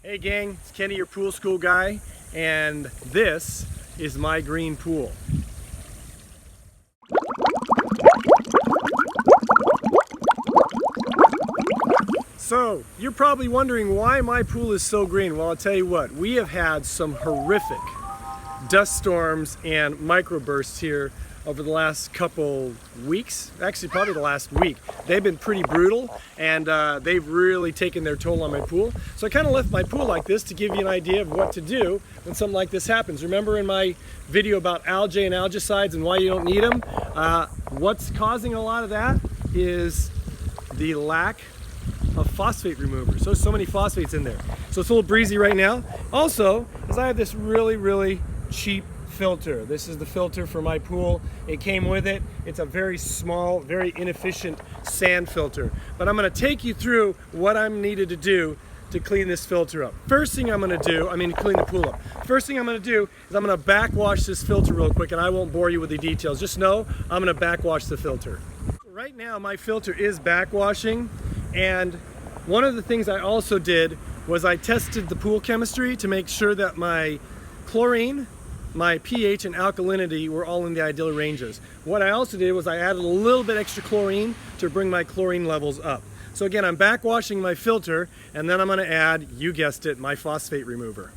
Hey gang, it's Kenny, your pool school guy, and this is my green pool. So, you're probably wondering why my pool is so green. Well, I'll tell you what, we have had some horrific dust storms and microbursts here over the last couple weeks, actually probably the last week. They've been pretty brutal, and they've really taken their toll on my pool. So I kind of left my pool like this to give you an idea of what to do when something like this happens. Remember in my video about algae and algicides and why you don't need them? What's causing a lot of that is the lack of phosphate remover. So many phosphates in there. So it's a little breezy right now. Also, is I have this really cheap filter. This is the filter for my pool. It came with it. It's a very small, very inefficient sand filter. But I'm going to take you through what I'm needed to do to clean this filter up. First thing I'm going to do, clean the pool up. First thing I'm going to do is I'm going to backwash this filter real quick, and I won't bore you with the details. Just know I'm going to backwash the filter. Right now my filter is backwashing, and one of the things I also did was I tested the pool chemistry to make sure that my chlorine, my pH and alkalinity were all in the ideal ranges. What I also did was I added a little bit extra chlorine to bring my chlorine levels up. So again, I'm backwashing my filter, and then I'm going to add, you guessed it, my phosphate remover.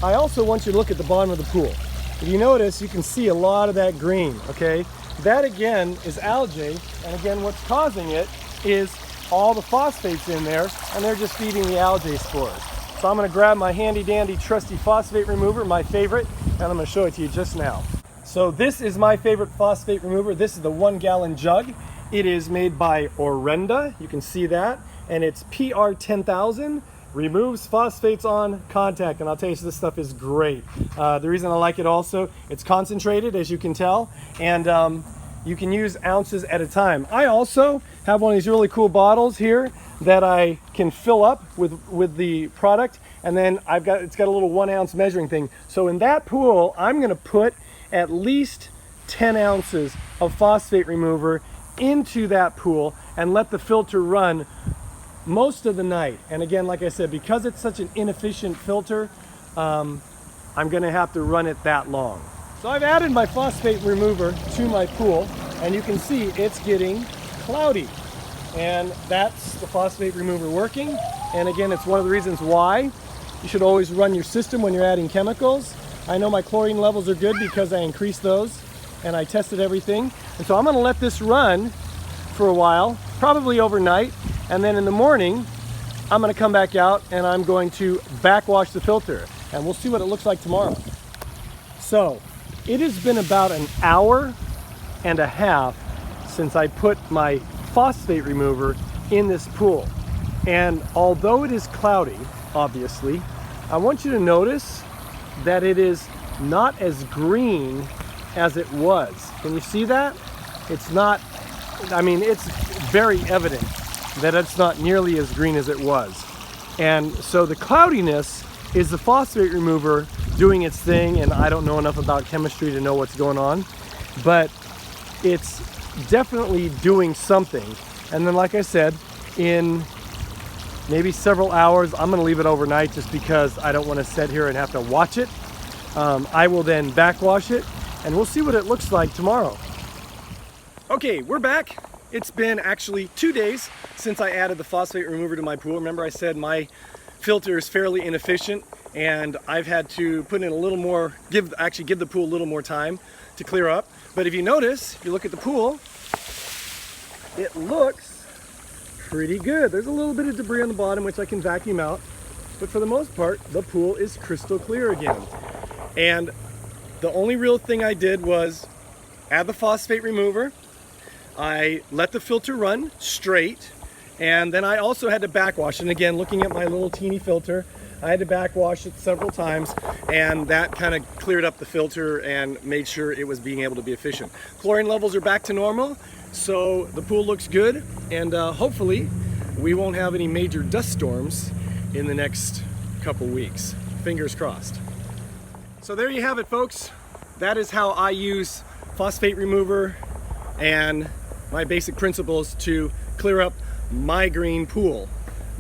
I also want you to look at the bottom of the pool. If you notice, you can see a lot of that green, okay? That again is algae, and again what's causing it is all the phosphates in there, and they're just feeding the algae spores. So I'm going to grab my handy dandy trusty phosphate remover, my favorite, and I'm going to show it to you just now. So this is my favorite phosphate remover. This is the 1 gallon jug. It is made by Orenda, you can see that, and it's PR 10,000, removes phosphates on contact, and I'll tell you, this stuff is great. The reason I like it also, it's concentrated, as you can tell, and you can use ounces at a time. I also have one of these really cool bottles here that I can fill up with the product, and then it's got a little 1 ounce measuring thing. So in that pool, I'm gonna put at least 10 ounces of phosphate remover into that pool and let the filter run most of the night. And again, like I said, because it's such an inefficient filter, I'm gonna have to run it that long. So I've added my phosphate remover to my pool, and you can see it's getting cloudy. And that's the phosphate remover working. And again, it's one of the reasons why you should always run your system when you're adding chemicals. I know my chlorine levels are good because I increased those and I tested everything. And so I'm gonna let this run for a while, probably overnight. And then in the morning, I'm gonna come back out and I'm going to backwash the filter. And we'll see what it looks like tomorrow. So it has been about an hour and a half since I put my phosphate remover in this pool. And although it is cloudy, obviously, I want you to notice that it is not as green as it was. Can you see that? It's not, it's very evident that it's not nearly as green as it was. And so the cloudiness is the phosphate remover doing its thing, and I don't know enough about chemistry to know what's going on, but it's definitely doing something. And then, like I said, in maybe several hours, I'm gonna leave it overnight just because I don't want to sit here and have to watch it. I will then backwash it, and we'll see what it looks like tomorrow. Okay, we're back. It's been actually 2 days since I added the phosphate remover to my pool. Remember I said my filter is fairly inefficient, and I've had to put in a little more, give the pool a little more time to clear up. But if you notice, if you look at the pool, it looks pretty good. There's a little bit of debris on the bottom which I can vacuum out, but for the most part, the pool is crystal clear again. And the only real thing I did was add the phosphate remover. I let the filter run straight, and then I also had to backwash. And again, looking at my little teeny filter, I had to backwash it several times, and that kind of cleared up the filter and made sure it was being able to be efficient. Chlorine levels are back to normal, so the pool looks good, and hopefully we won't have any major dust storms in the next couple weeks. Fingers crossed. So there you have it, folks. That is how I use phosphate remover and my basic principles to clear up my green pool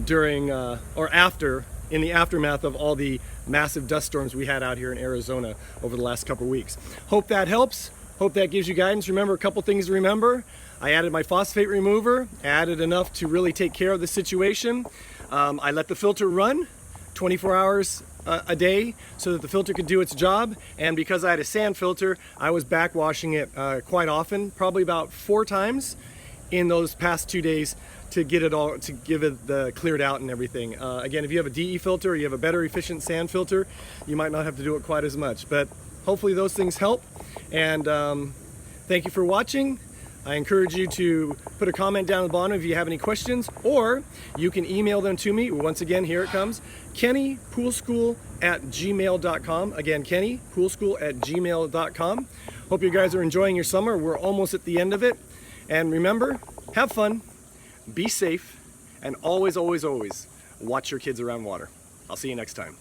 during or after in the aftermath of all the massive dust storms we had out here in Arizona over the last couple weeks. Hope that helps. Hope that gives you guidance. Remember, a couple things to remember. I added my phosphate remover, added enough to really take care of the situation. I let the filter run 24 hours a day so that the filter could do its job, and because I had a sand filter, I was backwashing it quite often, probably about 4 times in those past 2 days to get it all, to give it the cleared out and everything. Again, if you have a DE filter or you have a better efficient sand filter, you might not have to do it quite as much, but hopefully those things help. And thank you for watching. I encourage you to put a comment down at the bottom if you have any questions, or you can email them to me. Once again, here it comes, kennypoolschool@gmail.com. Again, kennypoolschool@gmail.com. Hope you guys are enjoying your summer. We're almost at the end of it. And remember, have fun, be safe, and always, always, always watch your kids around water. I'll see you next time.